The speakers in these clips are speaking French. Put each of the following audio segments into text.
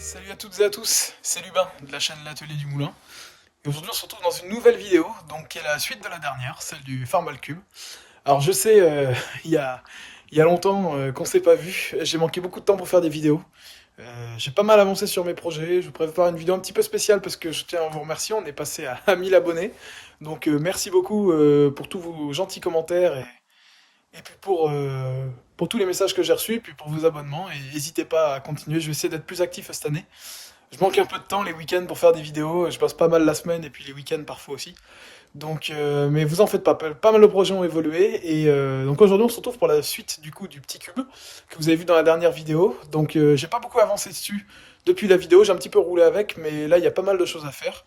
Salut à toutes et à tous, c'est Lubin de la chaîne L'Atelier du Moulin. Et aujourd'hui on se retrouve dans une nouvelle vidéo, donc qui est la suite de la dernière, celle du Farmball Cube. Alors je sais, il y a, il y a longtemps qu'on s'est pas vu, j'ai manqué beaucoup de temps pour faire des vidéos. J'ai pas mal avancé sur mes projets, je vous prépare une vidéo un petit peu spéciale parce que je tiens à vous remercier, on est passé à 1000 abonnés. Donc merci beaucoup pour tous vos gentils commentaires et puis pour tous les messages que j'ai reçus, et puis pour vos abonnements. Et n'hésitez pas à continuer, je vais essayer d'être plus actif cette année. Je manque un peu de temps les week-ends pour faire des vidéos, je passe pas mal la semaine et puis les week-ends parfois aussi. Donc, mais vous en faites pas mal de projets ont évolué et donc aujourd'hui on se retrouve pour la suite du coup du petit cube que vous avez vu dans la dernière vidéo. Donc j'ai pas beaucoup avancé dessus depuis la vidéo, j'ai un petit peu roulé avec, mais là il y a pas mal de choses à faire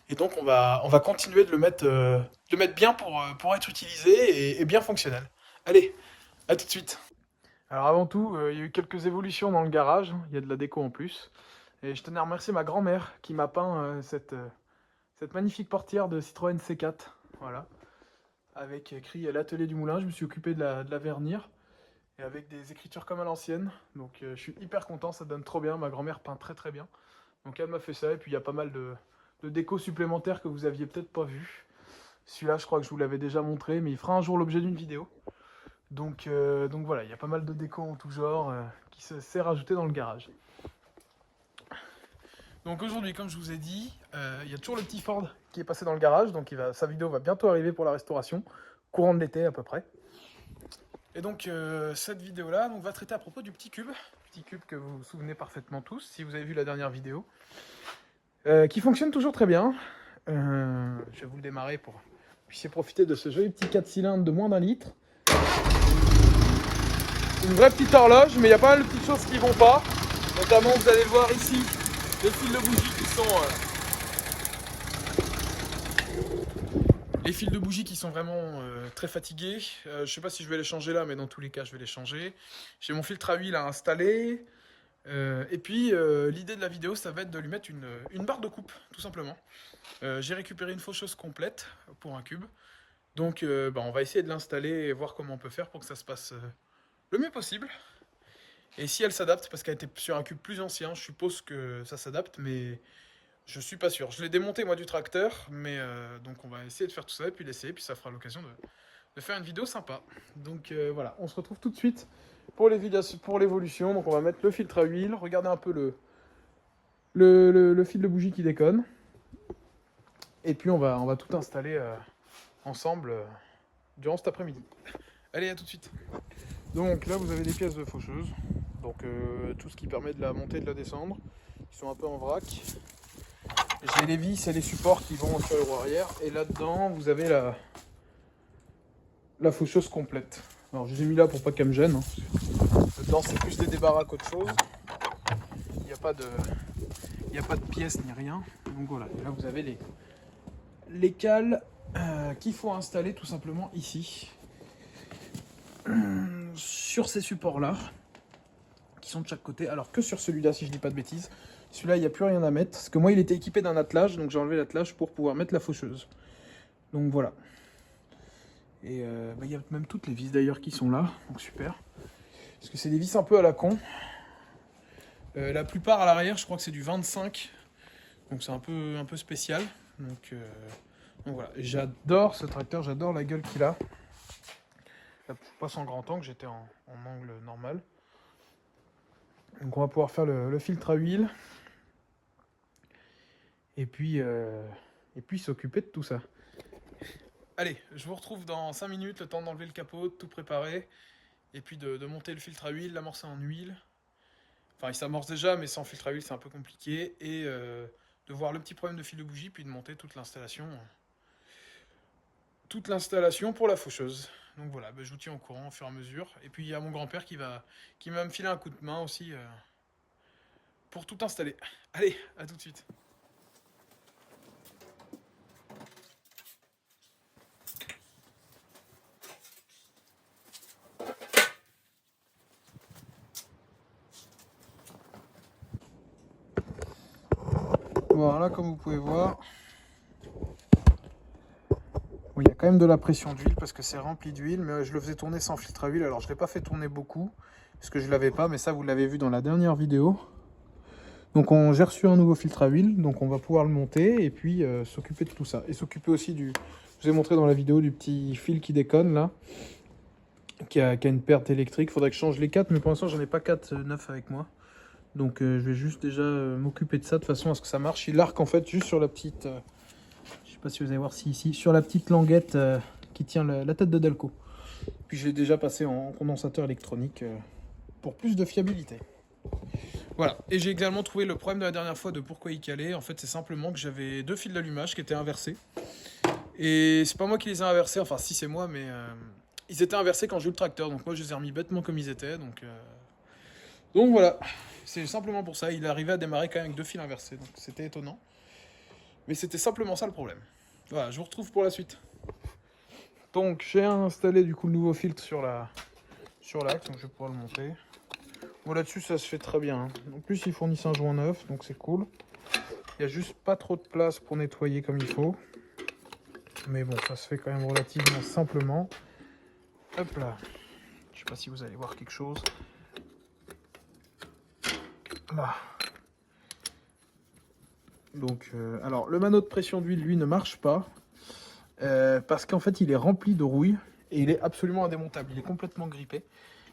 et donc on va continuer de le mettre bien pour être utilisé et bien fonctionnel. Allez, à tout de suite. Alors avant tout, il y a eu quelques évolutions dans le garage, il y a de la déco en plus. Et je tenais à remercier ma grand-mère qui m'a peint cette magnifique portière de Citroën C4. Voilà. Avec écrit l'atelier du moulin, je me suis occupé de la vernir. Et avec des écritures comme à l'ancienne. Donc je suis hyper content, ça donne trop bien. Ma grand-mère peint très très bien. Donc elle m'a fait ça. Et puis il y a pas mal de déco supplémentaires que vous aviez peut-être pas vu. Celui-là, je crois que je vous l'avais déjà montré, mais il fera un jour l'objet d'une vidéo. Donc voilà, il y a pas mal de déco en tout genre qui s'est rajouté dans le garage. Donc aujourd'hui, comme je vous ai dit, il y a toujours le petit Ford qui est passé dans le garage, donc sa vidéo va bientôt arriver pour la restauration, courant de l'été à peu près. Et donc cette vidéo-là va traiter à propos du petit cube que vous vous souvenez parfaitement tous, si vous avez vu la dernière vidéo, qui fonctionne toujours très bien. Je vais vous le démarrer pour que vous puissiez profiter de ce joli petit 4 cylindres de moins d'un litre. Une vraie petite horloge, mais il y a pas mal de petites choses qui vont pas. Notamment, vous allez le voir ici, les fils de bougie qui sont... les fils de bougie qui sont vraiment très fatigués. Je sais pas si je vais les changer là, mais dans tous les cas, je vais les changer. J'ai mon filtre à huile à installer. Et puis, l'idée de la vidéo, ça va être de lui mettre une barre de coupe, tout simplement. J'ai récupéré une faucheuse complète pour un cube. Donc, on va essayer de l'installer et voir comment on peut faire pour que ça se passe le mieux possible. Et si elle s'adapte, parce qu'elle était sur un cube plus ancien, je suppose que ça s'adapte, mais je suis pas sûr. Je l'ai démonté moi du tracteur, mais donc on va essayer de faire tout ça et puis l'essayer, puis ça fera l'occasion de faire une vidéo sympa. Donc voilà, on se retrouve tout de suite pour l'évolution. Donc on va mettre le filtre à huile, regardez un peu le fil de bougie qui déconne. Et puis on va tout installer ensemble durant cet après-midi. Allez, à tout de suite. Donc là vous avez des pièces de faucheuse. Donc tout ce qui permet de la monter et de la descendre. Ils sont un peu en vrac. J'ai les vis et les supports qui vont sur le roue arrière. Et là-dedans, vous avez la faucheuse complète. Alors je les ai mis là pour pas qu'elle me gêne. Dedans, c'est plus des débarras qu'autre chose. Il n'y a pas de pièces ni rien. Donc voilà, et là vous avez les cales qu'il faut installer tout simplement ici. Sur ces supports-là, qui sont de chaque côté. Alors que sur celui-là, si je dis pas de bêtises. Celui-là, il n'y a plus rien à mettre. Parce que moi, il était équipé d'un attelage. Donc j'ai enlevé l'attelage pour pouvoir mettre la faucheuse. Donc voilà. Et il y a même toutes les vis d'ailleurs qui sont là. Donc super. Parce que c'est des vis un peu à la con. La plupart à l'arrière, je crois que c'est du 25. Donc c'est un peu spécial. Donc voilà. J'adore ce tracteur. J'adore la gueule qu'il a. Là, je passe en grand angle. J'étais en angle normal. Donc on va pouvoir faire le filtre à huile. Et puis s'occuper de tout ça. Allez, je vous retrouve dans 5 minutes, le temps d'enlever le capot, de tout préparer, et puis de monter le filtre à huile, l'amorcer en huile. Enfin, il s'amorce déjà, mais sans filtre à huile, c'est un peu compliqué. Et de voir le petit problème de fil de bougie, puis de monter toute l'installation pour la faucheuse. Donc voilà, je vous tiens au courant au fur et à mesure. Et puis il y a mon grand-père qui va me filer un coup de main aussi pour tout installer. Allez, à tout de suite. Voilà, comme vous pouvez voir, bon, il y a quand même de la pression d'huile parce que c'est rempli d'huile, mais je le faisais tourner sans filtre à huile. Alors je ne l'ai pas fait tourner beaucoup parce que je ne l'avais pas, mais ça vous l'avez vu dans la dernière vidéo. Donc j'ai reçu un nouveau filtre à huile, donc on va pouvoir le monter et puis s'occuper de tout ça. Et s'occuper aussi du... Je vous ai montré dans la vidéo du petit fil qui déconne là, qui a une perte électrique. Faudrait que je change les 4, mais pour l'instant j'en ai pas 4 neufs avec moi. Donc je vais juste déjà m'occuper de ça de façon à ce que ça marche. Il arc en fait juste sur la petite... je sais pas si vous allez voir ici, sur la petite languette qui tient la tête de Delco. Puis j'ai déjà passé en condensateur électronique pour plus de fiabilité. Voilà, et j'ai également trouvé le problème de la dernière fois de pourquoi il calait. En fait, c'est simplement que j'avais 2 fils d'allumage qui étaient inversés. Et c'est pas moi qui les ai inversés, enfin si c'est moi, mais ils étaient inversés quand j'ai eu le tracteur. Donc moi je les ai remis bêtement comme ils étaient. Donc voilà, c'est simplement pour ça. Il arrivait à démarrer quand même avec 2 fils inversés, donc c'était étonnant. Mais c'était simplement ça le problème. Voilà, je vous retrouve pour la suite. Donc j'ai installé du coup le nouveau filtre sur l'axe, donc je vais pouvoir le monter. Bon, là-dessus ça se fait très bien, hein. En plus ils fournissent un joint neuf, donc c'est cool. Il n'y a juste pas trop de place pour nettoyer comme il faut. Mais bon, ça se fait quand même relativement simplement. Hop là. Je sais pas si vous allez voir quelque chose. Là. Donc, alors le manot de pression d'huile, lui, ne marche pas. Parce qu'en fait, il est rempli de rouille. Et il est absolument indémontable. Il est complètement grippé.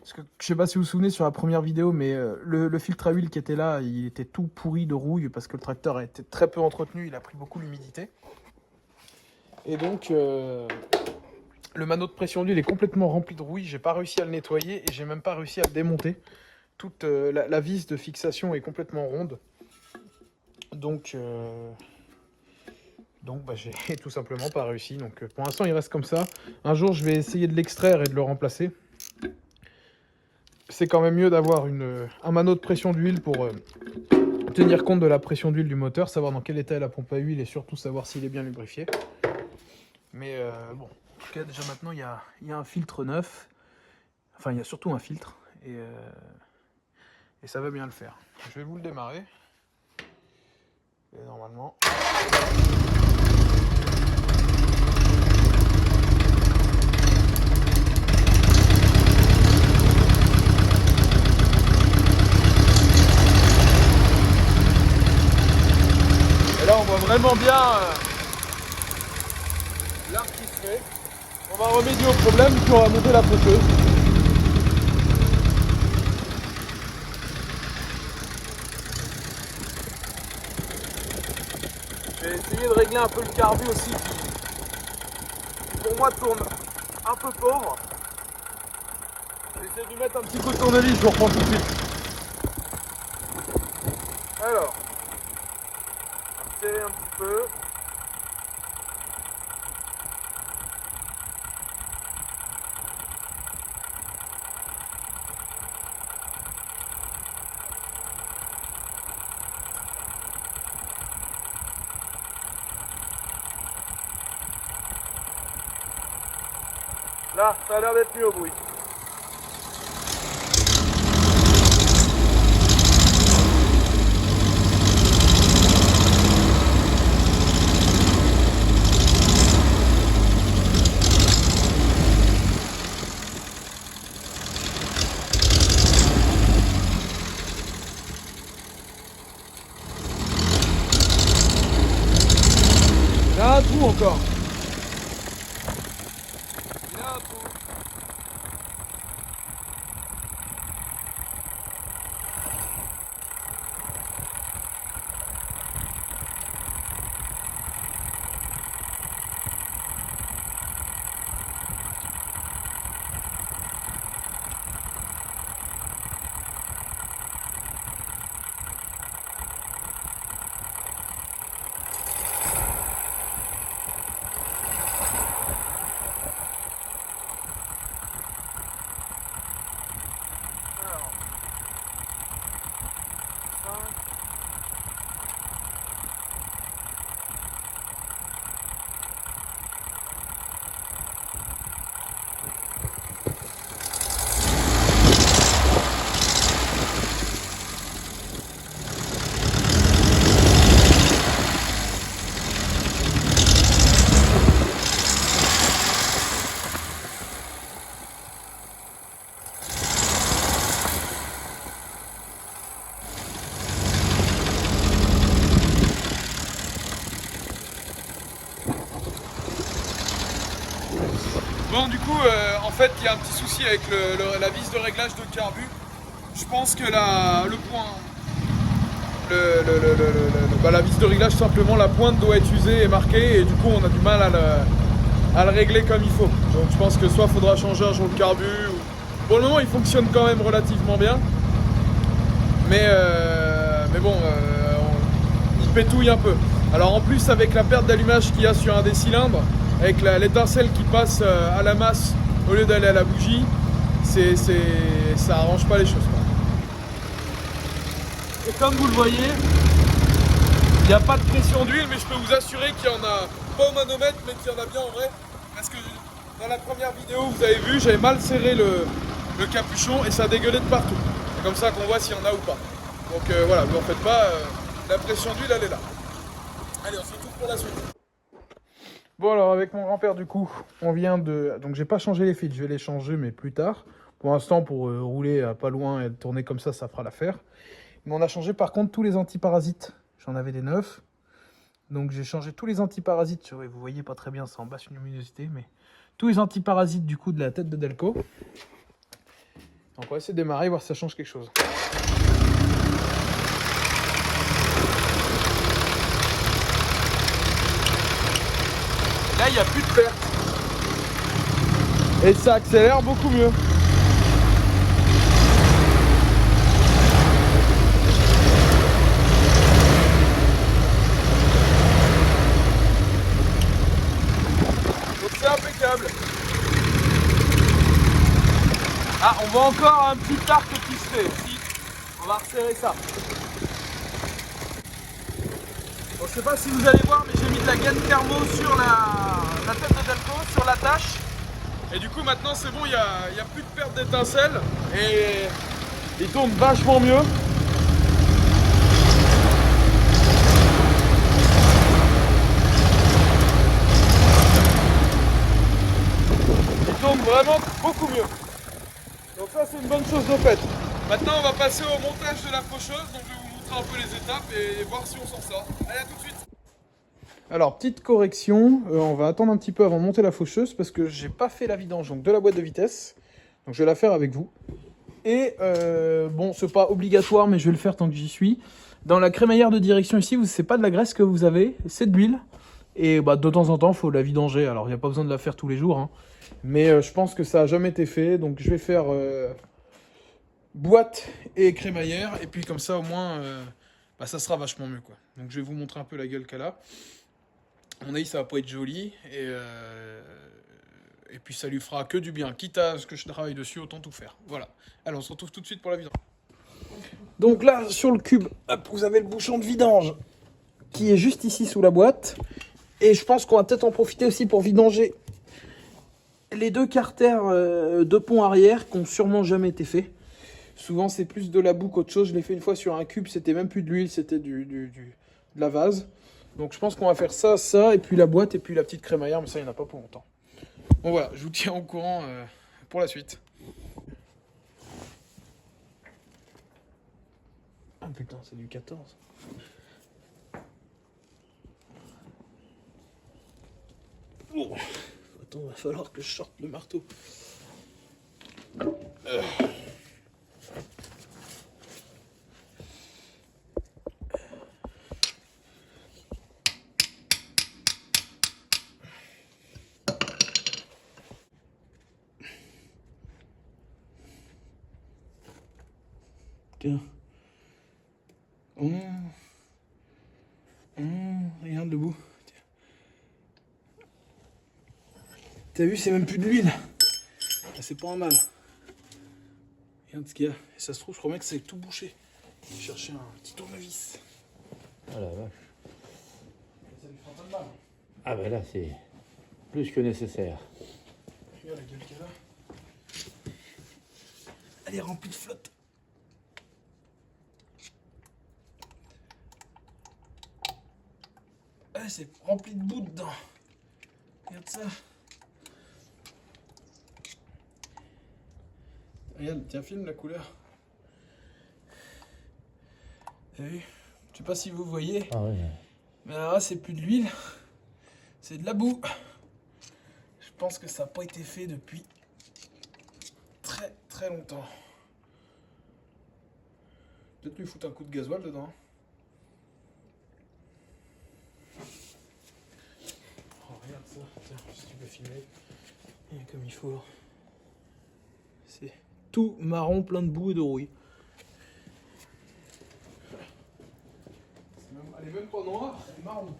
Parce que, je sais pas si vous vous souvenez sur la première vidéo, mais le filtre à huile qui était là, il était tout pourri de rouille. Parce que le tracteur a été très peu entretenu. Il a pris beaucoup l'humidité. Et donc, le manot de pression d'huile est complètement rempli de rouille. J'ai pas réussi à le nettoyer et j'ai même pas réussi à le démonter. Toute la vis de fixation est complètement ronde. Donc bah, j'ai tout simplement pas réussi. Donc pour l'instant, il reste comme ça. Un jour, je vais essayer de l'extraire et de le remplacer. C'est quand même mieux d'avoir un manot de pression d'huile pour tenir compte de la pression d'huile du moteur, savoir dans quel état est la pompe à huile et surtout savoir s'il est bien lubrifié. Mais bon, en tout cas, déjà maintenant, il y a un filtre neuf. Enfin, il y a surtout un filtre. Et ça va bien le faire. Je vais vous le démarrer. Et normalement... Et là, on voit vraiment bien l'arc qui se fait. On va remédier au problème, puis on va monter la poteuse. Je vais essayer de régler un peu le carbu aussi, qui pour moi tourne un peu pauvre. Je vais essayer de lui mettre un petit coup de tournevis, je vous reprends tout de suite. Alors, serrer un petit peu. Là, ça a l'air d'être mieux au bruit. Il y a un trou encore. Il y a un trou. fait, il y a un petit souci avec la vis de réglage de carbu. Je pense que la vis de réglage, simplement, la pointe doit être usée et marquée, et du coup, on a du mal à le régler comme il faut. Donc je pense que soit il faudra changer un jour le carbu, ou... Pour le moment, il fonctionne quand même relativement bien. Mais bon, il pétouille un peu. Alors en plus, avec la perte d'allumage qu'il y a sur un des cylindres, avec l'étincelle qui passe à la masse au lieu d'aller à la bougie, ça arrange pas les choses, quoi. Et comme vous le voyez, il n'y a pas de pression d'huile, mais je peux vous assurer qu'il y en a pas au manomètre, mais qu'il y en a bien en vrai. Parce que dans la première vidéo, vous avez vu, j'avais mal serré le capuchon et ça dégueulait de partout. C'est comme ça qu'on voit s'il y en a ou pas. Donc voilà, vous en faites pas, la pression d'huile elle est là. Allez, on se retrouve pour la suite. Bon alors avec mon grand-père du coup, on vient de... Donc j'ai pas changé les fils, je vais les changer mais plus tard. Pour l'instant pour rouler à pas loin et tourner comme ça fera l'affaire. Mais on a changé par contre tous les antiparasites. J'en avais des neufs. Donc j'ai changé tous les antiparasites. Vous voyez pas très bien, c'est en basse luminosité, mais tous les antiparasites du coup de la tête de Delco. Donc on va essayer de démarrer, voir si ça change quelque chose. Là il n'y a plus de perte. Et ça accélère beaucoup mieux. Impeccable. Ah, on voit encore un petit arc qui se fait. Si, on va resserrer ça. Bon, je sais pas si vous allez voir, mais j'ai mis de la gaine thermo sur la tête de Delco, sur l'attache. Et du coup, maintenant, c'est bon, il n'y a plus de perte d'étincelle. Et il tourne vachement mieux. Vraiment beaucoup mieux. Donc ça c'est une bonne chose de fait. Maintenant on va passer au montage de la faucheuse. Donc je vais vous montrer un peu les étapes et voir si on s'en sort. Allez, à tout de suite. Alors petite correction, on va attendre un petit peu avant de monter la faucheuse parce que j'ai pas fait la vidange donc, de la boîte de vitesse. Donc je vais la faire avec vous. Et bon, c'est pas obligatoire mais je vais le faire tant que j'y suis. Dans la crémaillère de direction ici, c'est pas de la graisse que vous avez, c'est de l'huile. Et bah, de temps en temps, il faut la vidanger. Alors, il n'y a pas besoin de la faire tous les jours. Hein. Mais je pense que ça n'a jamais été fait. Donc, je vais faire boîte et crémaillère. Et puis, comme ça, au moins, bah, ça sera vachement mieux, quoi. Donc, je vais vous montrer un peu la gueule qu'elle a. À mon avis, ça va pas être joli. Et puis, ça lui fera que du bien. Quitte à ce que je travaille dessus, autant tout faire. Voilà. Allez, on se retrouve tout de suite pour la vidange. Donc là, sur le cube, hop, vous avez le bouchon de vidange qui est juste ici sous la boîte. Et je pense qu'on va peut-être en profiter aussi pour vidanger les deux carters de pont arrière qui n'ont sûrement jamais été faits. Souvent c'est plus de la boue qu'autre chose. Je l'ai fait une fois sur un cube, c'était même plus de l'huile, c'était de la vase. Donc je pense qu'on va faire ça, et puis la boîte, et puis la petite crémaillère, mais ça il n'y en a pas pour longtemps. Bon voilà, je vous tiens au courant pour la suite. Ah putain, c'est du 14. Oh. Attends, il va falloir que je sorte le marteau. Tiens. Regarde le bout. T'as vu, c'est même plus de l'huile. C'est pas un mal. Regarde ce qu'il y a. Et ça se trouve, je crois bien que c'est tout bouché. Je vais chercher un petit tournevis. Oh la vache. Ça lui fera pas de mal. Ah ben là, c'est plus que nécessaire. Regarde la gueule qu'elle a. Elle est remplie de flotte. Ah, c'est rempli de boue dedans. Regarde ça. Regarde, tiens, filme la couleur. T'as vu? Je sais pas si vous voyez. Ah ouais. Mais là, c'est plus de l'huile. C'est de la boue. Je pense que ça n'a pas été fait depuis très très longtemps. Peut-être lui foutre un coup de gasoil dedans. Oh, regarde ça, tiens, si tu peux filmer. Et comme il faut. C'est tout marron, plein de boue et de rouille. Elle est même pas noire, elle est marron.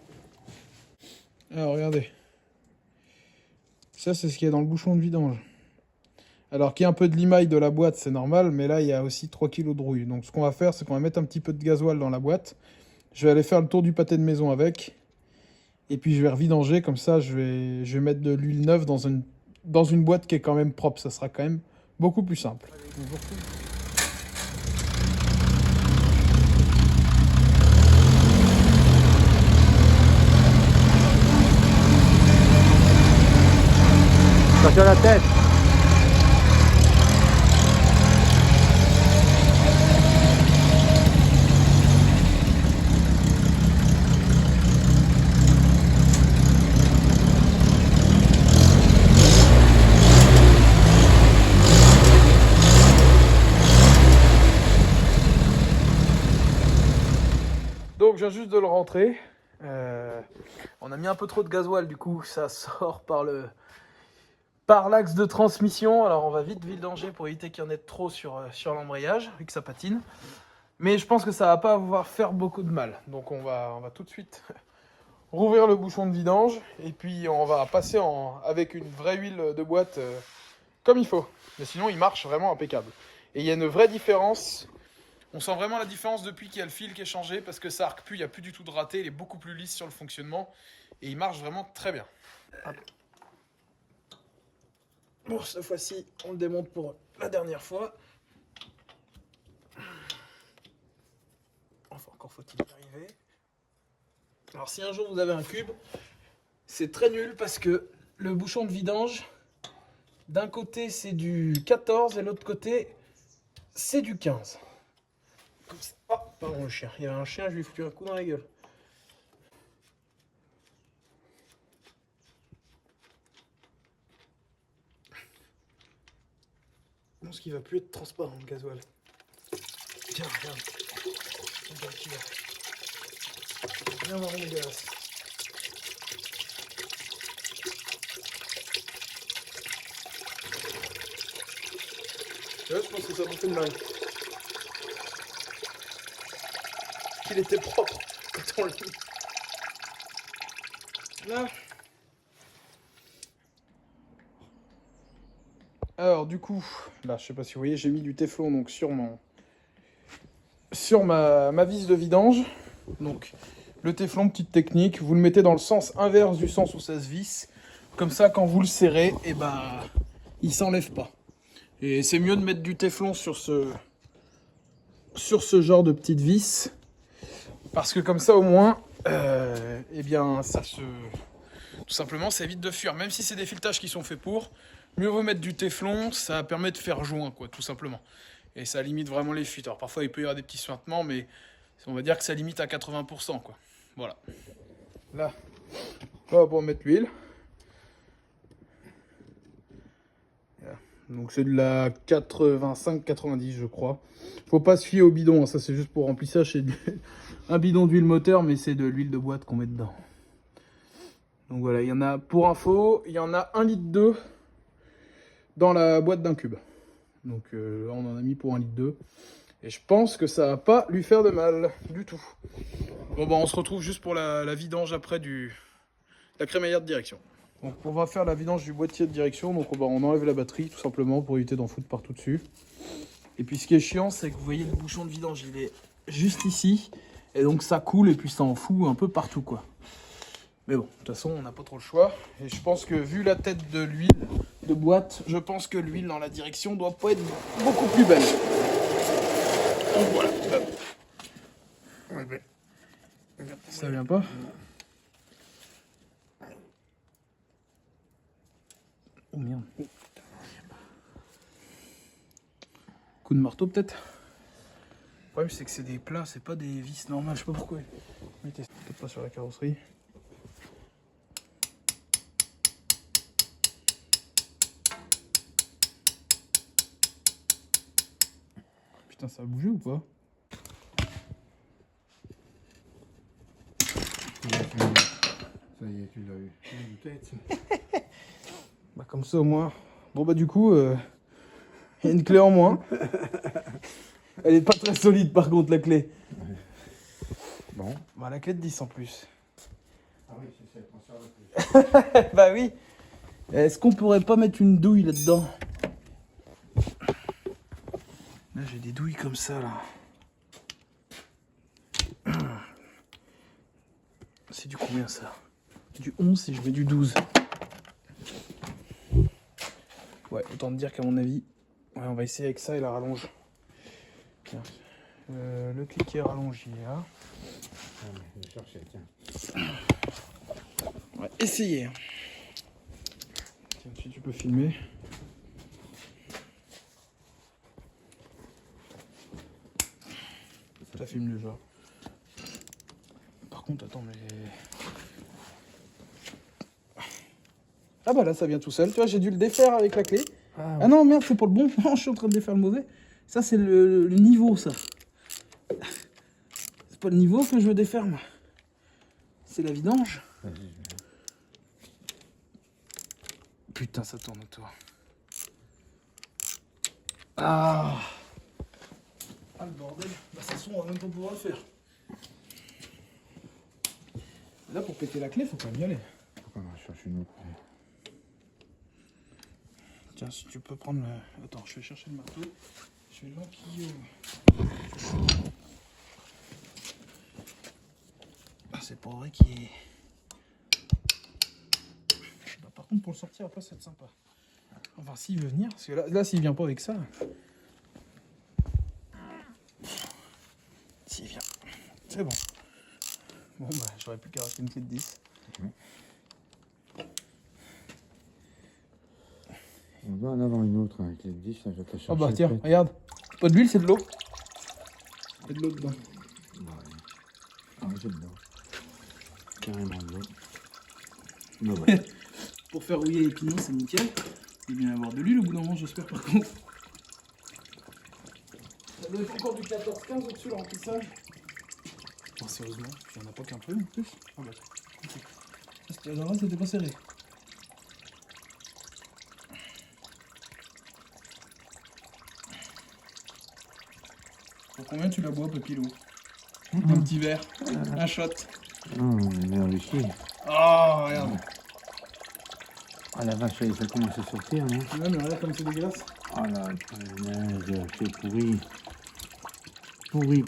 Alors regardez. Ça c'est ce qu'il y a dans le bouchon de vidange. Alors qu'il y a un peu de limaille de la boîte, c'est normal, mais là il y a aussi 3 kg de rouille. Donc ce qu'on va faire, c'est qu'on va mettre un petit peu de gasoil dans la boîte. Je vais aller faire le tour du pâté de maison avec. Et puis je vais revidanger, comme ça je vais mettre de l'huile neuve dans une boîte qui est quand même propre. Ça sera quand même beaucoup plus simple. Attention à la tête. Donc je viens juste de le rentrer. On a mis un peu trop de gasoil, du coup ça sort par l'axe de transmission. Alors on va vite vidanger pour éviter qu'il y en ait trop sur l'embrayage, vu que ça patine. Mais je pense que ça va pas avoir faire beaucoup de mal. Donc on va tout de suite rouvrir le bouchon de vidange. Et puis on va passer avec une vraie huile de boîte comme il faut. Mais sinon il marche vraiment impeccable. Et il y a une vraie différence. On sent vraiment la différence depuis qu'il y a le fil qui est changé, parce que ça arque plus, il n'y a plus du tout de raté, il est beaucoup plus lisse sur le fonctionnement, et il marche vraiment très bien. Bon, cette fois-ci, on le démonte pour la dernière fois. Enfin, encore faut-il y arriver. Alors si un jour vous avez un cube, c'est très nul, parce que le bouchon de vidange, d'un côté c'est du 14, et l'autre côté c'est du 15. Comme ça. Oh, pardon le chien. Il y avait un chien, je lui ai foutu un coup dans la gueule. Je pense qu'il va plus être transparent le gasoil. Tiens, regarde. Regarde qu'il va. Bien marron dégueulasse. Là, je pense que ça a beaucoup de mal. Qu'il était propre quand on l'a mis. Là. Alors du coup, là je sais pas si vous voyez, j'ai mis du téflon donc sur ma vis de vidange. Donc le téflon, petite technique, vous le mettez dans le sens inverse du sens où ça se visse. Comme ça quand vous le serrez, et il s'enlève pas. Et c'est mieux de mettre du téflon sur ce genre de petite vis. Parce que comme ça au moins, eh bien ça se... Tout simplement, ça évite de fuir. Même si c'est des filetages qui sont faits pour, mieux vaut mettre du téflon, ça permet de faire joint, quoi, tout simplement. Et ça limite vraiment les fuites. Alors parfois, il peut y avoir des petits suintements, mais on va dire que ça limite à 80%, quoi. Voilà. Là, on va pouvoir mettre l'huile. Donc c'est de la 85-90, je crois. Faut pas se fier au bidon, hein. Ça c'est juste pour remplissage. C'est un bidon d'huile moteur, mais c'est de l'huile de boîte qu'on met dedans. Donc voilà, il y en a, pour info, il y en a 1,2 litre dans la boîte d'un cube. Donc là, on en a mis pour 1,2 litre. Et je pense que ça va pas lui faire de mal du tout. Bon, bah, on se retrouve juste pour la vidange après la crémaillère de direction. Donc on va faire la vidange du boîtier de direction. Donc on enlève la batterie tout simplement pour éviter d'en foutre partout dessus. Et puis ce qui est chiant, c'est que vous voyez le bouchon de vidange, il est juste ici. Et donc ça coule et puis ça en fout un peu partout, quoi. Mais bon, de toute façon, on n'a pas trop le choix. Et je pense que vu la tête de l'huile de boîte, je pense que l'huile dans la direction doit pas être beaucoup plus belle. Donc voilà. Ça vient pas? Oh merde. Coup de marteau peut-être? Le problème c'est que c'est des plats, c'est pas des vis normales, je sais pas pourquoi. Mettez peut-être pas sur la carrosserie. Putain, ça a bougé ou pas? Ça y est, tu l'as eu. Une tête. Bah comme ça au moins. Bon bah du coup, il y a une clé en moins. Elle est pas très solide par contre la clé. Bon. Bah la clé de 10 en plus. Ah oui, c'est ça, conserve plus. Bah oui. Est-ce qu'on pourrait pas mettre une douille là-dedans? Là j'ai des douilles comme ça là. C'est du combien ça? Du 11 si je mets du 12. Ouais, autant te dire qu'à mon avis, ouais, on va essayer avec ça et la rallonge. Tiens. Le cliquet rallonge il est là. Ah, mais je vais chercher, tiens. On va essayer. Tiens, si tu peux filmer. Ça filme le genre. Par contre, attends, mais... Ah bah là, ça vient tout seul. Tu vois, j'ai dû le défaire avec la clé. Ah non, merde, c'est pour le bon. Non, je suis en train de défaire le mauvais. Ça, c'est le niveau, ça. C'est pas le niveau que je veux défaire, moi. C'est la vidange. Vas-y, Putain, ça tourne autour. Ah le bordel. Bah, ça son, on va même pas pouvoir le faire. Là, pour péter la clé, faut quand même y aller. on va chercher une autre. Tiens, si tu peux prendre le... Attends, je vais chercher le marteau. Je vais l'enquiller. Ah, c'est pas vrai qu'il est... Bah, par contre, pour le sortir, après, ça va être sympa. Enfin, s'il veut venir, parce que là s'il vient pas avec ça... S'il vient, c'est bon. Bon, bah, j'aurais plus qu'à racheter une clé de 10. On doit en avoir une autre avec les 10, là, je vais te la chercher. Oh bah tiens, peut-être. regarde. C'est pas de l'huile, c'est de l'eau. Il y a de l'eau dedans. Ah, j'ai de l'eau. Carrément de l'eau. Bah ouais. Pour faire rouiller les pignons, c'est nickel. Il vient y avoir de l'huile au bout d'un moment, j'espère par contre. Ça doit être encore du 14-15 au-dessus le remplissage. Oh, sérieusement, il n'y en a pas qu'un peu en plus. Oh bah tiens. La dernière fois, c'était pas serré. Pour combien tu la bois, Papilou? Un petit verre, un shot. Non, mais réussi. Oh, regarde. Ah la vache, ça commence à sortir, non? Ouais, mais regarde comme c'est dégueulasse. Oh la punaise, c'est pourri.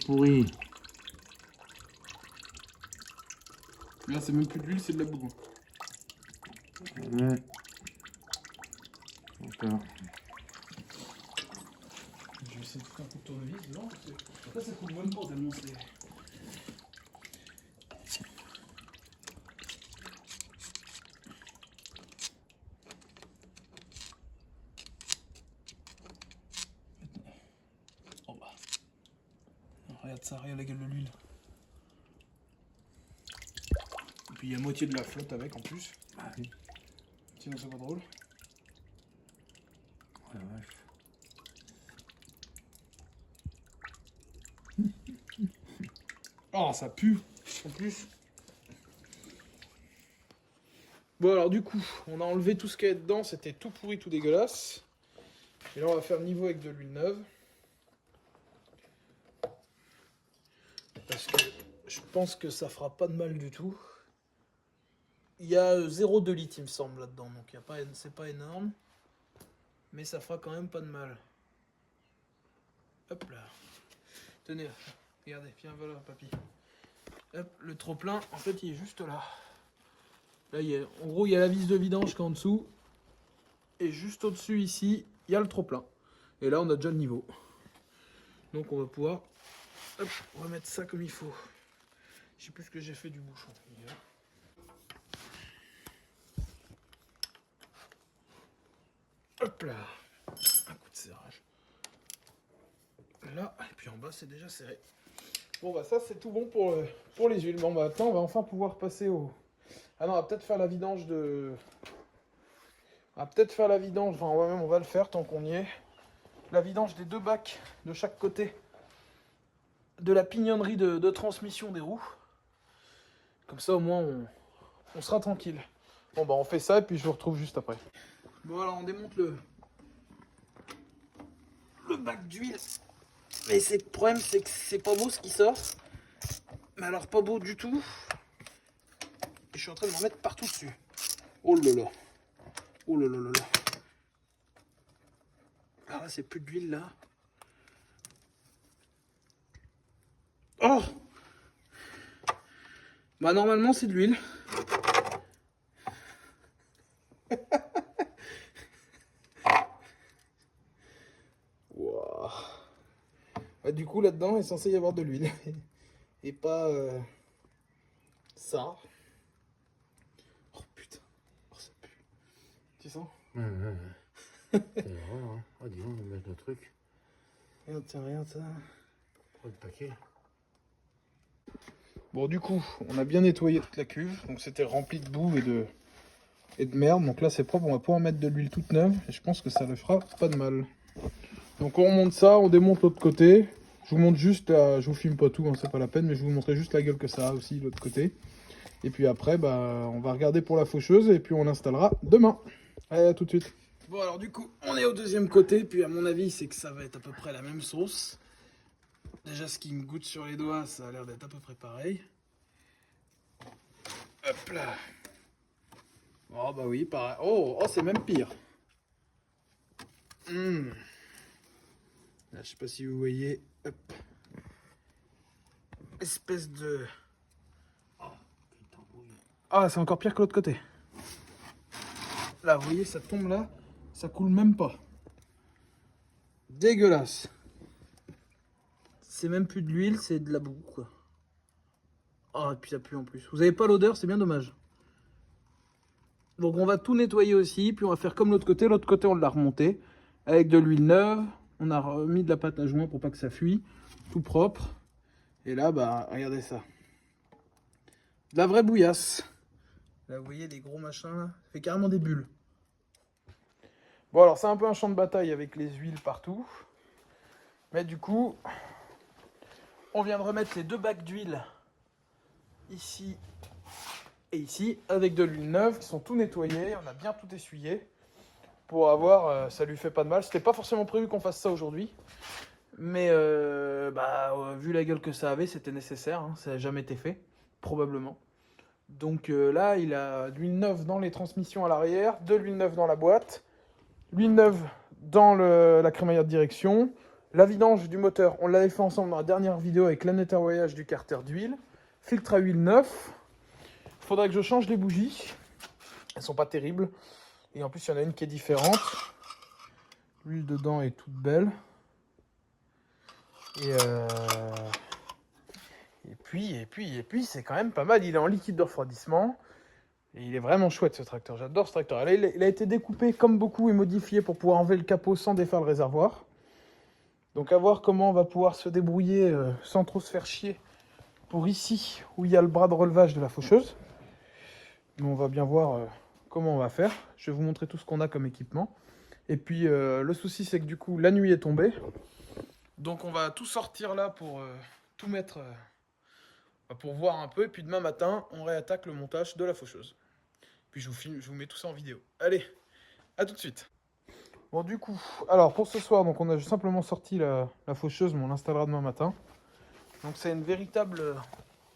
Pourri. Là, c'est même plus de l'huile, c'est de la boue. Ouais. Encore. Je vais essayer de faire un coup de tournevis dedans. Après, ça coule même pas tellement c'est. Oh bah. Regarde ça, regarde la gueule de l'huile. Et puis il y a moitié de la flotte avec en plus. Ah oui. Sinon, c'est pas drôle. Oh la vache. Oh, ça pue en plus. Bon, alors du coup, on a enlevé tout ce qu'il y avait dedans, c'était tout pourri, tout dégueulasse. Et là, on va faire le niveau avec de l'huile neuve. Parce que je pense que ça fera pas de mal du tout. Il y a 0,2 litres, il me semble, là-dedans, donc c'est pas énorme. Mais ça fera quand même pas de mal. Hop là. Tenez, regardez, viens, voilà, papy. Hop, le trop-plein, en fait, il est juste là. Là, en gros, il y a la vis de vidange qui est en dessous. Et juste au-dessus, ici, il y a le trop-plein. Et là, on a déjà le niveau. Donc, on va pouvoir... Hop, on va mettre ça comme il faut. Je sais plus ce que j'ai fait du bouchon. Il est là. Hop là. Un coup de serrage. Là, et puis en bas, c'est déjà serré. Bon, bah ça, c'est tout bon pour les huiles. Bon, bah attends, on va enfin pouvoir passer au... Ah non, on va peut-être faire la vidange de... On va peut-être faire la vidange, enfin on va le faire tant qu'on y est. la vidange des 2 bacs de chaque côté de la pignonnerie de transmission des roues. Comme ça, au moins, on sera tranquille. Bon, bah, on fait ça et puis je vous retrouve juste après. Bon, alors, on démonte le bac d'huile. Mais le problème, c'est que c'est pas beau ce qui sort. Mais alors, pas beau du tout. Et je suis en train de m'en mettre partout dessus. Oh là là. Oh là là là là. Alors là, c'est plus d'huile, là. Oh! Bah, normalement, c'est de l'huile. Wow. Bah, du coup, là-dedans, il est censé y avoir de l'huile. Et pas ça. Oh putain. Oh, ça pue. Tu sens? Ouais. C'est horreur, hein. Oh, dis donc, on va mettre le truc. Regarde, tiens, regarde ça. Pour le paquet. Bon, du coup, on a bien nettoyé toute la cuve. Donc, c'était rempli de boue et de merde. Donc là, c'est propre. On va pouvoir mettre de l'huile toute neuve. Et je pense que ça le fera pas de mal. Donc, on remonte ça. On démonte l'autre côté. Je vous montre juste, je vous filme pas tout, hein, c'est pas la peine. Mais je vous montrerai juste la gueule que ça a aussi, l'autre côté. Et puis après, bah, on va regarder pour la faucheuse. Et puis, on l'installera demain. Allez, à tout de suite. Bon, alors du coup, on est au deuxième côté. Puis, à mon avis, c'est que ça va être à peu près la même sauce. Déjà, ce qui me goûte sur les doigts, ça a l'air d'être à peu près pareil. Hop là. Oh bah oui, pareil. Oh, c'est même pire. Là, je sais pas si vous voyez. Hop. Espèce de... Ah, c'est encore pire que l'autre côté. Là, vous voyez, ça tombe là. Ça coule même pas. Dégueulasse. C'est même plus de l'huile, c'est de la boue, quoi. Oh, et puis ça pue en plus. Vous avez pas l'odeur, c'est bien dommage. Donc on va tout nettoyer aussi, puis on va faire comme l'autre côté. L'autre côté, on l'a remonté avec de l'huile neuve. On a remis de la pâte à joint pour pas que ça fuit. Tout propre. Et là, bah, regardez ça. De la vraie bouillasse. Là, vous voyez les gros machins, là. Ça fait carrément des bulles. Bon, alors, c'est un peu un champ de bataille avec les huiles partout. Mais du coup, on vient de remettre les 2 bacs d'huile ici et ici, avec de l'huile neuve, qui sont tout nettoyés. On a bien tout essuyé pour avoir, ça lui fait pas de mal. C'était pas forcément prévu qu'on fasse ça aujourd'hui, mais vu la gueule que ça avait, c'était nécessaire, hein. Ça n'a jamais été fait, probablement. Donc là, il a de l'huile neuve dans les transmissions à l'arrière, de l'huile neuve dans la boîte, l'huile neuve dans la crémaillère de direction, la vidange du moteur, on l'avait fait ensemble dans la dernière vidéo avec le nettoyage du carter d'huile, filtre à huile neuf. Il faudrait que je change les bougies. Elles sont pas terribles. Et en plus, il y en a une qui est différente. L'huile dedans est toute belle. Et puis, c'est quand même pas mal. Il est en liquide de refroidissement. Et il est vraiment chouette ce tracteur. J'adore ce tracteur. Là, il a été découpé comme beaucoup et modifié pour pouvoir enlever le capot sans défaire le réservoir. Donc à voir comment on va pouvoir se débrouiller sans trop se faire chier pour ici où il y a le bras de relevage de la faucheuse. Mais on va bien voir comment on va faire. Je vais vous montrer tout ce qu'on a comme équipement. Et puis le souci, c'est que du coup la nuit est tombée. Donc on va tout sortir là pour tout mettre, pour voir un peu. Et puis demain matin, on réattaque le montage de la faucheuse. Puis je vous filme, je vous mets tout ça en vidéo. Allez, à tout de suite. Bon du coup, alors pour ce soir, donc on a simplement sorti la faucheuse, mais on l'installera demain matin. Donc c'est une véritable,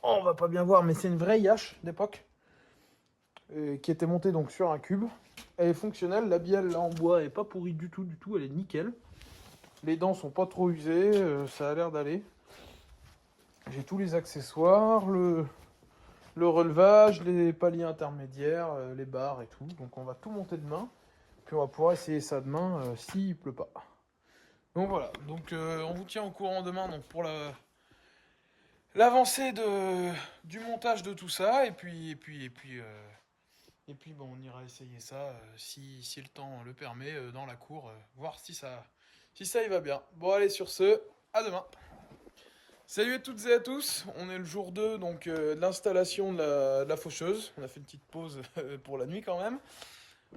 on va pas bien voir, mais c'est une vraie IH d'époque. Qui était montée donc sur un cube. Elle est fonctionnelle, la bielle là en bois est pas pourrie du tout, elle est nickel. Les dents sont pas trop usées, ça a l'air d'aller. J'ai tous les accessoires, le relevage, les paliers intermédiaires, les barres et tout. Donc on va tout monter demain. Puis on va pouvoir essayer ça demain s'il pleut pas. Donc voilà, donc on vous tient au courant demain donc pour l'avancée du montage de tout ça. Et puis bon, on ira essayer ça si le temps le permet dans la cour, voir si ça y va bien. Bon allez, sur ce, à demain. Salut à toutes et à tous, on est le jour 2 donc, de l'installation de la faucheuse. On a fait une petite pause pour la nuit quand même.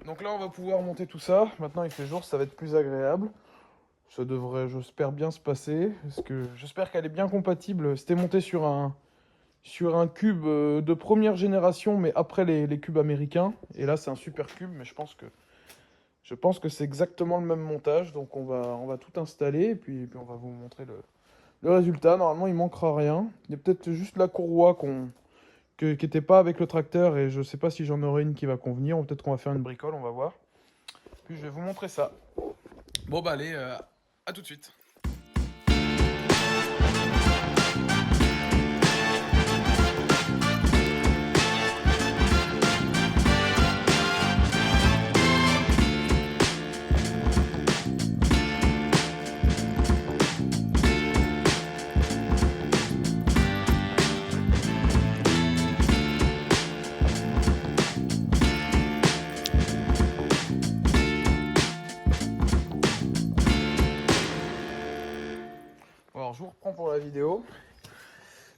Donc là on va pouvoir monter tout ça. Maintenant il fait jour, ça va être plus agréable. Ça devrait, j'espère, bien se passer. Parce que j'espère qu'elle est bien compatible. C'était monté sur un cube de première génération, mais après les cubes américains. Et là, c'est un super cube, mais je pense que c'est exactement le même montage. Donc on va tout installer et puis on va vous montrer le résultat. Normalement, il manquera rien. Il y a peut-être juste la courroie qui n'était pas avec le tracteur et je sais pas si j'en aurai une qui va convenir. Ou peut-être qu'on va faire une bricole, on va voir. Puis je vais vous montrer ça. Bon bah allez, à tout de suite. Bon, alors je vous reprends pour la vidéo.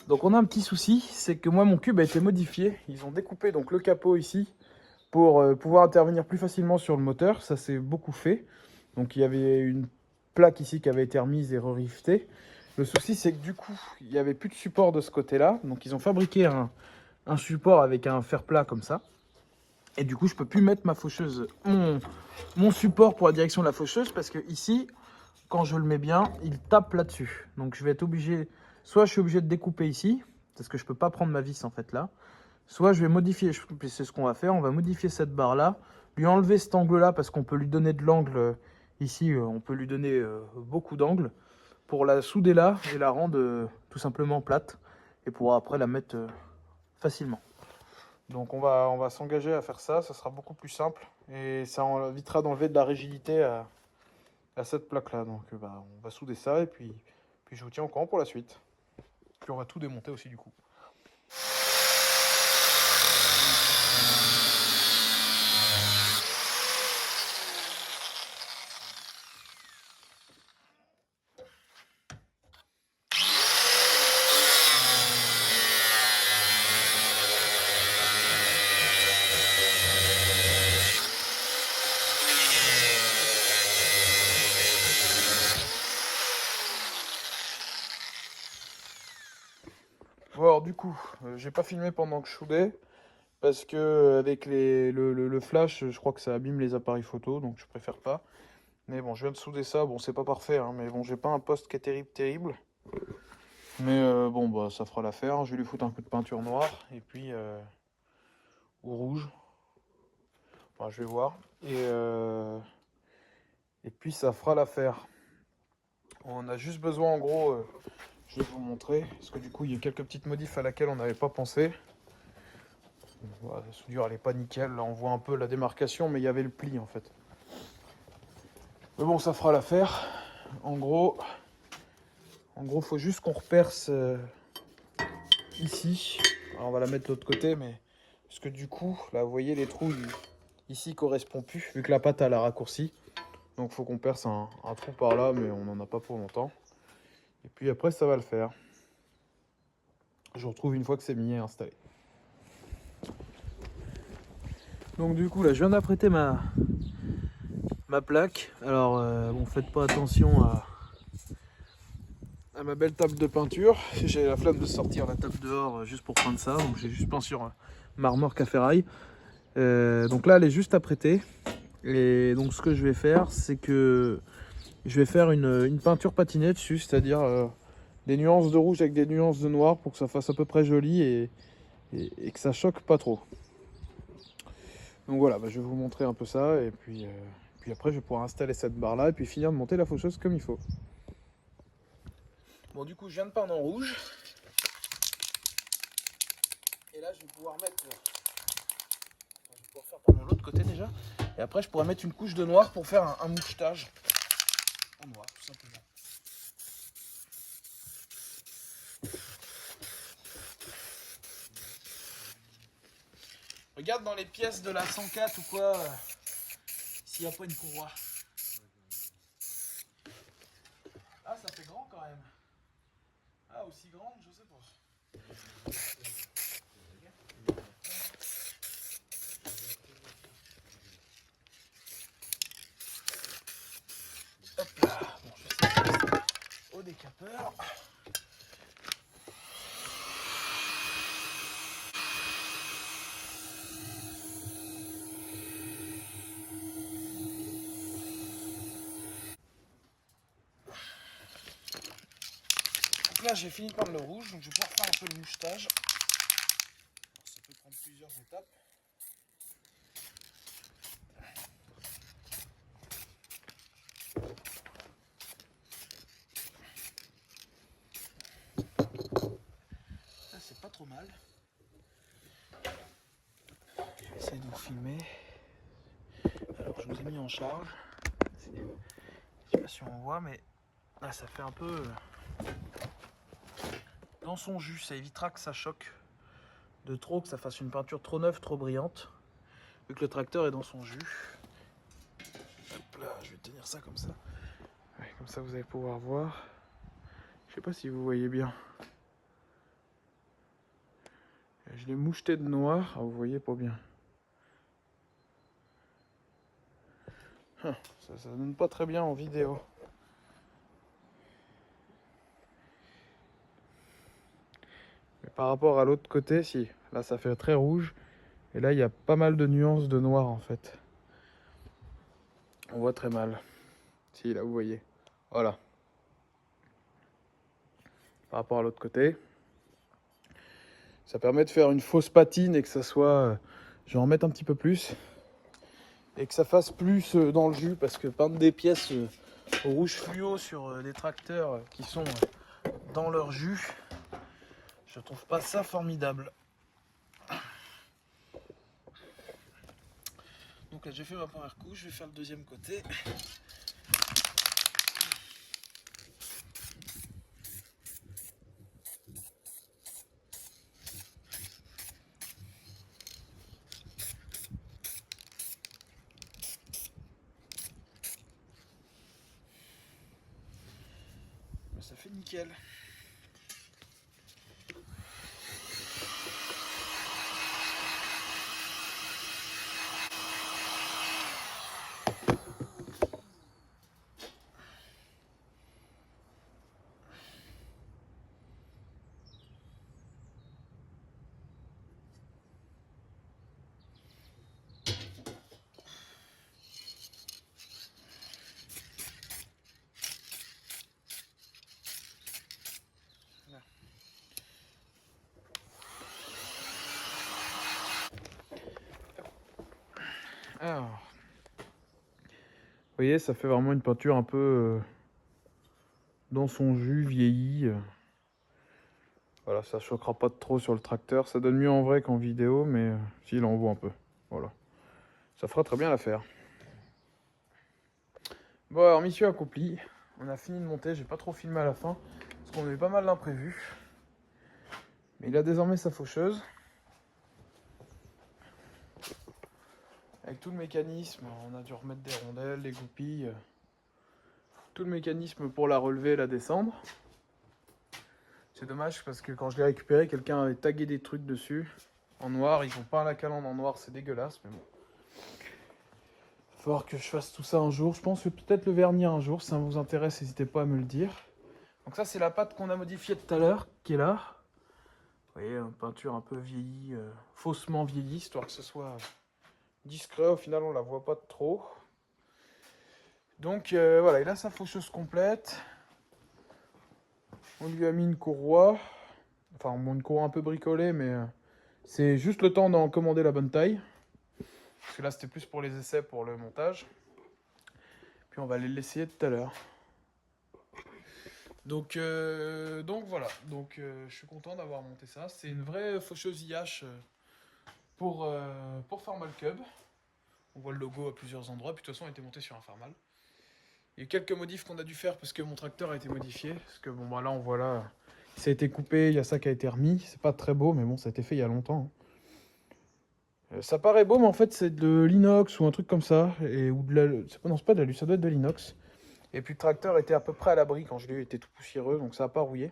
Donc on a un petit souci, c'est que moi mon cube a été modifié. Ils ont découpé donc le capot ici pour pouvoir intervenir plus facilement sur le moteur. Ça s'est beaucoup fait. Donc il y avait une plaque ici qui avait été remise et re-rivetée. Le souci c'est que du coup il n'y avait plus de support de ce côté-là. Donc ils ont fabriqué un support avec un fer plat comme ça. Et du coup je peux plus mettre ma faucheuse, mon support pour la direction de la faucheuse parce que ici, quand je le mets bien, il tape là-dessus. Donc je vais être obligé, soit je suis obligé de découper ici, parce que je peux pas prendre ma vis en fait là, soit je vais modifier, c'est ce qu'on va faire, on va modifier cette barre là, lui enlever cet angle là, parce qu'on peut lui donner de l'angle, ici on peut lui donner beaucoup d'angles, pour la souder là et la rendre tout simplement plate, et pour après la mettre facilement. Donc on va s'engager à faire ça, ça sera beaucoup plus simple, et ça évitera d'enlever de la rigidité à cette plaque là. Donc bah, on va souder ça et puis je vous tiens au courant pour la suite. Puis on va tout démonter aussi du coup. Bon alors du coup, j'ai pas filmé pendant que je soudais parce que avec le flash, je crois que ça abîme les appareils photo, donc je préfère pas. Mais bon, je viens de souder ça, bon c'est pas parfait, hein, mais bon j'ai pas un poste qui est terrible. Mais bon bah ça fera l'affaire, je vais lui foutre un coup de peinture noire et puis ou rouge. Enfin, je vais voir. Et puis ça fera l'affaire. On a juste besoin en gros, je vais vous montrer, parce que du coup il y a quelques petites modifs à laquelle on n'avait pas pensé. Voilà, la soudure elle est pas nickel, là on voit un peu la démarcation, mais il y avait le pli en fait. Mais bon, ça fera l'affaire. En gros, faut juste qu'on reperce ici. Alors, on va la mettre de l'autre côté, mais parce que du coup, là vous voyez les trous ici correspondent plus, vu que la pâte elle a raccourci. Donc faut qu'on perce un trou par là, mais on n'en a pas pour longtemps. Et puis après ça va le faire. Je vous retrouve une fois que c'est mis et installé. Donc du coup là je viens d'apprêter ma plaque. Alors bon, faites pas attention à ma belle table de peinture. J'ai la flemme de sortir la table dehors juste pour prendre ça. Donc j'ai juste peint sur ma remorque à ferraille. Donc là elle est juste apprêtée. Et donc ce que je vais faire, c'est que je vais faire une peinture patinée dessus, c'est-à-dire des nuances de rouge avec des nuances de noir pour que ça fasse à peu près joli et que ça choque pas trop. Donc voilà, bah, je vais vous montrer un peu ça et puis après je vais pouvoir installer cette barre là et puis finir de monter la faucheuse comme il faut. Bon du coup je viens de peindre en rouge. Et là je vais pouvoir mettre... Je vais pouvoir faire peindre de l'autre côté déjà. Et après je pourrais mettre une couche de noir pour faire un mouchetage en noir tout simplement. Regarde dans les pièces de la 104 ou quoi, s'il n'y a pas une courroie. Ah, ça fait grand quand même. Ah, aussi grande, je sais pas. Hop là. Bon, je vapeur. Donc là j'ai fini de peindre le rouge, donc je vais pouvoir faire un peu le mouchetage. Alors, ça peut prendre plusieurs étapes. Là c'est pas trop mal. Je vais essayer de vous filmer. Alors je vous ai mis en charge. Je sais pas si on voit, mais là ça fait un peu dans son jus. Ça évitera que ça choque de trop, que ça fasse une peinture trop neuve, trop brillante, vu que le tracteur est dans son jus. Hop là, je vais tenir ça comme ça. Ouais, comme ça vous allez pouvoir voir. Je sais pas si vous voyez bien. Je l'ai moucheté de noir, ah, vous voyez pas bien. Ça donne pas très bien en vidéo. Mais par rapport à l'autre côté, si. Là ça fait très rouge. Et là il y a pas mal de nuances de noir en fait. On voit très mal. Si, là vous voyez. Voilà. Par rapport à l'autre côté. Ça permet de faire une fausse patine et que ça soit... je vais en mettre un petit peu plus. Et que ça fasse plus dans le jus, parce que peindre des pièces rouge fluo sur des tracteurs qui sont dans leur jus, je trouve pas ça formidable. Donc là j'ai fait ma première couche, je vais faire le deuxième côté. Ça fait nickel. Alors, vous voyez, ça fait vraiment une peinture un peu dans son jus, vieilli. Voilà, ça choquera pas trop sur le tracteur. Ça donne mieux en vrai qu'en vidéo, mais si, là on voit un peu. Voilà. Ça fera très bien l'affaire. Bon, alors, mission accomplie. On a fini de monter. J'ai pas trop filmé à la fin, parce qu'on a eu pas mal d'imprévus. Mais il a désormais sa faucheuse. Avec tout le mécanisme, on a dû remettre des rondelles, des goupilles. Tout le mécanisme pour la relever et la descendre. C'est dommage parce que quand je l'ai récupéré, quelqu'un avait tagué des trucs dessus en noir. Ils ont peint la calandre en noir, c'est dégueulasse, mais bon. Il va falloir que je fasse tout ça un jour. Je pense que peut-être le vernir un jour. Si ça vous intéresse, n'hésitez pas à me le dire. Donc ça, c'est la pâte qu'on a modifiée tout à l'heure, qui est là. Vous voyez, une peinture un peu vieillie, faussement vieillie, histoire que ce soit discret. Au final, on la voit pas trop. Donc voilà, il a sa faucheuse complète. On lui a mis une courroie. Enfin, une courroie un peu bricolée, mais c'est juste le temps d'en commander la bonne taille. Parce que là, c'était plus pour les essais, pour le montage. Puis on va aller l'essayer tout à l'heure. Donc voilà. Donc je suis content d'avoir monté ça. C'est une vraie faucheuse IH pour Farmal Cub. On voit le logo à plusieurs endroits. Puis de toute façon, elle était montée sur un Farmal. Il y a eu quelques modifs qu'on a dû faire parce que mon tracteur a été modifié. Parce que bon, bah là, on voit là, ça a été coupé, il y a ça qui a été remis. C'est pas très beau, mais bon, ça a été fait il y a longtemps. Ça paraît beau, mais en fait, c'est de l'inox ou un truc comme ça. Ou de la... Non, c'est pas de l'alu, ça doit être de l'inox. Et puis le tracteur était à peu près à l'abri quand je l'ai eu, il était tout poussiéreux, donc ça n'a pas rouillé.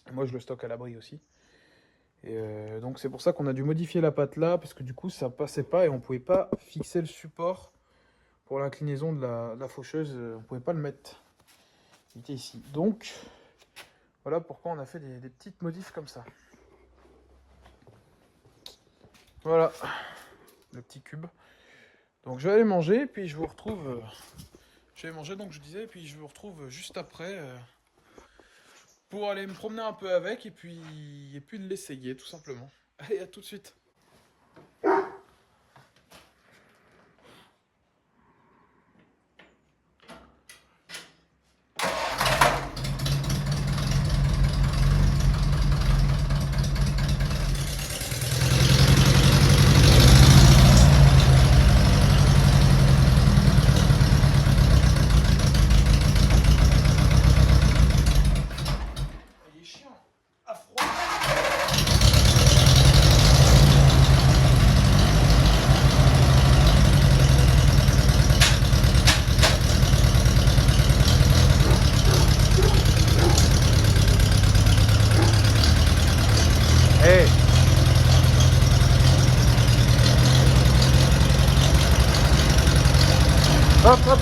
Et moi, je le stocke à l'abri aussi. Et donc c'est pour ça qu'on a dû modifier la pâte là, parce que du coup, ça passait pas et on pouvait pas fixer le support. Pour l'inclinaison de la faucheuse, on ne pouvait pas le mettre. Il était ici. Donc, Voilà pourquoi on a fait des petites modifs comme ça. Voilà, le petit cube. Donc je vais aller manger, puis je vous retrouve... je vais manger, donc je disais, puis je vous retrouve juste après pour aller me promener un peu avec, et puis de l'essayer, tout simplement. Allez, à tout de suite. Il est chiant, à froid. Hey. Hop, hop.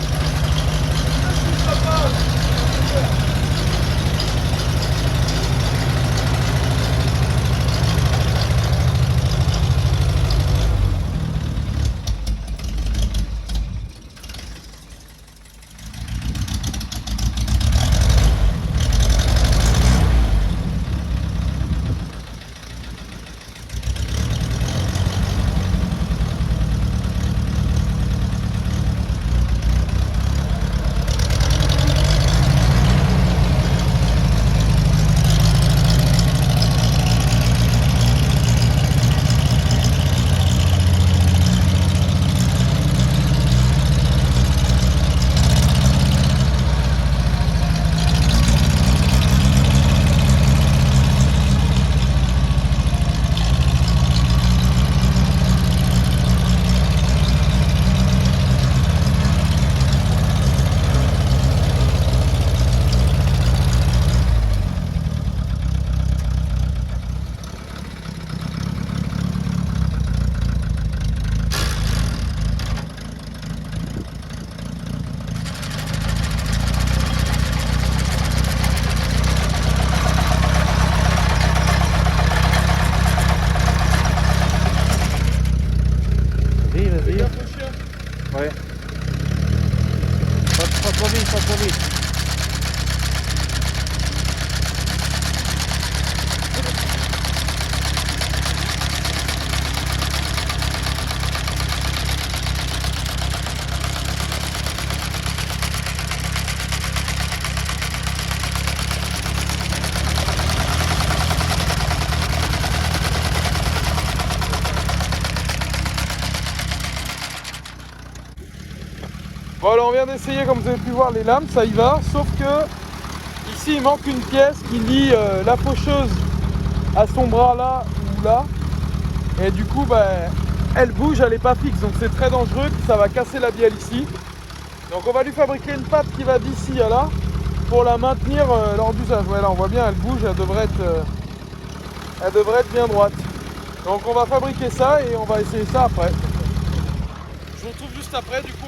Vas-y. Gaffe au chien. Ouais. Pas trop vite, pas trop vite. Voilà, on vient d'essayer, comme vous avez pu voir, les lames, ça y va, sauf que ici il manque une pièce qui lie la faucheuse à son bras là ou là, et du coup elle bouge, elle n'est pas fixe, donc c'est très dangereux, puis ça va casser la bielle ici. Donc on va lui fabriquer une patte qui va d'ici à là pour la maintenir lors d'usage. Voilà, on voit bien, elle bouge, elle devrait être bien droite. Donc on va fabriquer ça et on va essayer ça après. Je vous retrouve juste après, du coup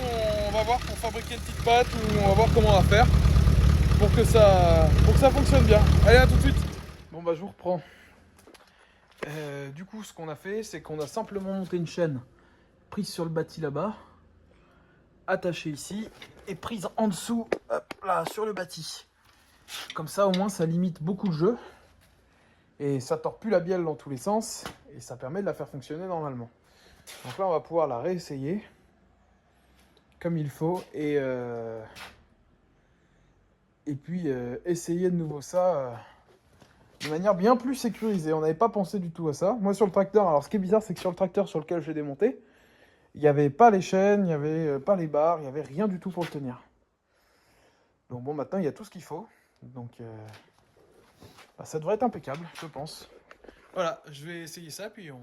on va voir pour fabriquer une petite pâte ou on va voir comment on va faire pour que ça fonctionne bien. Allez, à tout de suite. Bon bah je vous reprends. Du coup ce qu'on a fait, c'est qu'on a simplement monté une chaîne prise sur le bâti là-bas, attachée ici et prise en dessous, hop là, sur le bâti. Comme ça au moins ça limite beaucoup le jeu et ça tord plus la bielle dans tous les sens et ça permet de la faire fonctionner normalement. Donc là on va pouvoir la réessayer comme il faut et puis essayer de nouveau ça de manière bien plus sécurisée. On n'avait pas pensé du tout à ça. Moi sur le tracteur, alors ce qui est bizarre c'est que sur le tracteur sur lequel j'ai démonté, il n'y avait pas les chaînes, il n'y avait pas les barres, il n'y avait rien du tout pour le tenir. Donc bon, maintenant il y a tout ce qu'il faut. Donc ça devrait être impeccable, je pense. Voilà, je vais essayer ça puis on...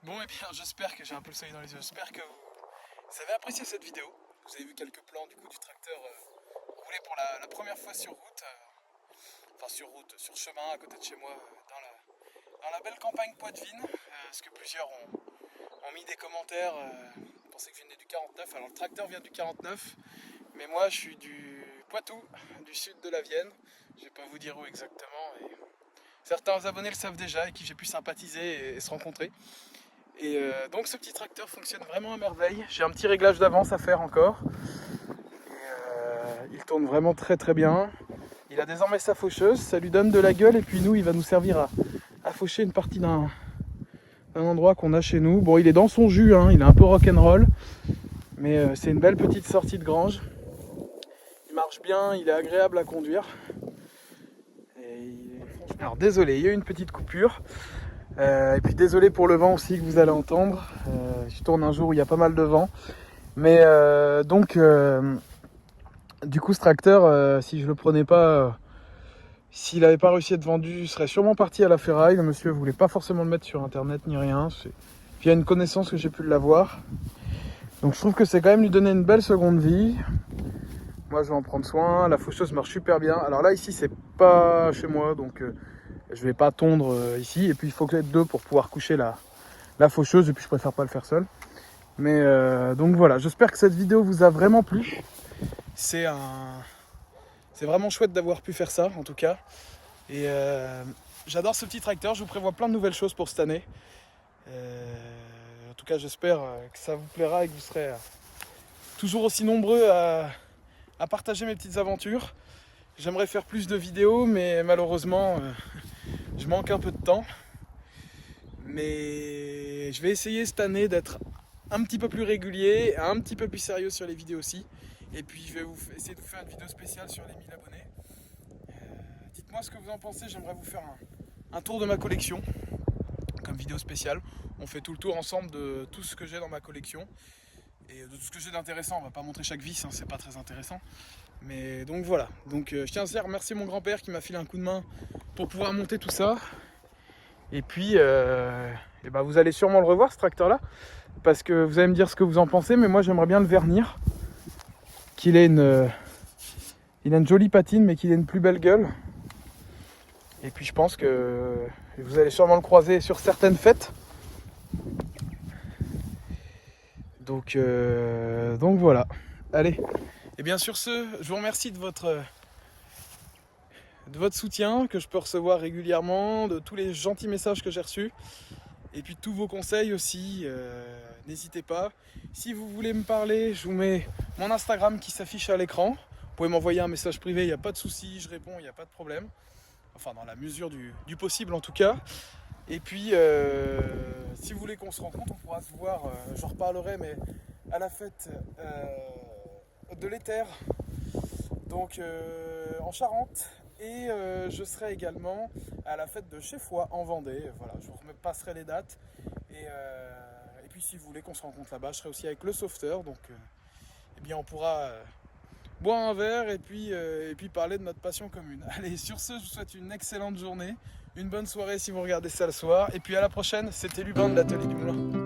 Bon, et bien j'espère que j'ai un peu le soleil dans les yeux, j'espère que vous avez apprécié cette vidéo. Vous avez vu quelques plans du coup du tracteur rouler pour la première fois sur route, sur chemin à côté de chez moi, dans la belle campagne poitevine, parce que plusieurs ont mis des commentaires, pensaient que je venais du 49, alors le tracteur vient du 49, mais moi je suis du Poitou, du sud de la Vienne, je vais pas vous dire où exactement, et certains abonnés le savent déjà, et qui j'ai pu sympathiser et se rencontrer. Et donc ce petit tracteur fonctionne vraiment à merveille. J'ai un petit réglage d'avance à faire encore. Et, il tourne vraiment très très bien. Il a désormais sa faucheuse, ça lui donne de la gueule et puis nous il va nous servir à faucher une partie d'un endroit qu'on a chez nous. Bon, il est dans son jus, hein, il est un peu rock'n'roll, mais c'est une belle petite sortie de grange. Il marche bien, il est agréable à conduire. Alors désolé, il y a eu une petite coupure. Et puis désolé pour le vent aussi que vous allez entendre. Je tourne un jour où il y a pas mal de vent. Mais du coup ce tracteur, si je le prenais pas, s'il n'avait pas réussi à être vendu, il serait sûrement parti à la ferraille. Le monsieur voulait pas forcément le mettre sur internet ni rien. Puis il y a une connaissance que j'ai pu l'avoir. Donc je trouve que c'est quand même lui donner une belle seconde vie. Moi je vais en prendre soin, la faucheuse marche super bien. Alors là ici c'est pas chez moi, donc je vais pas tondre ici. Et puis il faut que j'aille deux pour pouvoir coucher la faucheuse, et puis je préfère pas le faire seul. Mais donc voilà, j'espère que cette vidéo vous a vraiment plu. C'est vraiment chouette d'avoir pu faire ça en tout cas. Et j'adore ce petit tracteur, je vous prévois plein de nouvelles choses pour cette année. En tout cas j'espère que ça vous plaira et que vous serez toujours aussi nombreux à partager mes petites aventures. J'aimerais faire plus de vidéos, mais malheureusement je manque un peu de temps. Mais je vais essayer cette année d'être un petit peu plus régulier, un petit peu plus sérieux sur les vidéos aussi. Et puis je vais essayer de vous faire une vidéo spéciale sur les 1000 abonnés. Dites-moi ce que vous en pensez, j'aimerais vous faire un tour de ma collection comme vidéo spéciale. On fait tout le tour ensemble de tout ce que j'ai dans ma collection. Et de tout ce que j'ai d'intéressant, on va pas montrer chaque vis, hein, c'est pas très intéressant. Mais donc voilà, donc je tiens à remercier mon grand-père qui m'a filé un coup de main pour pouvoir monter tout ça. Et puis vous allez sûrement le revoir ce tracteur là, parce que vous allez me dire ce que vous en pensez, mais moi j'aimerais bien le vernir, qu'il ait il a une jolie patine mais qu'il ait une plus belle gueule. Et puis je pense que vous allez sûrement le croiser sur certaines fêtes. Donc voilà. Allez. Et bien sur ce, je vous remercie de votre soutien que je peux recevoir régulièrement, de tous les gentils messages que j'ai reçus. Et puis tous vos conseils aussi, n'hésitez pas. Si vous voulez me parler, je vous mets mon Instagram qui s'affiche à l'écran. Vous pouvez m'envoyer un message privé, il n'y a pas de souci, je réponds, il n'y a pas de problème. Enfin, dans la mesure du possible en tout cas. Et puis, si vous voulez qu'on se rencontre, on pourra se voir, j'en reparlerai, mais à la fête de l'Éther, donc en Charente. Et je serai également à la fête de chez Foix en Vendée. Voilà, je vous repasserai les dates. Et puis si vous voulez qu'on se rencontre là-bas, je serai aussi avec le sauveteur. Donc eh bien on pourra boire un verre et puis parler de notre passion commune. Allez, sur ce, je vous souhaite une excellente journée, une bonne soirée si vous regardez ça le soir. Et puis à la prochaine, c'était Lubin de l'Atelier du Moulin.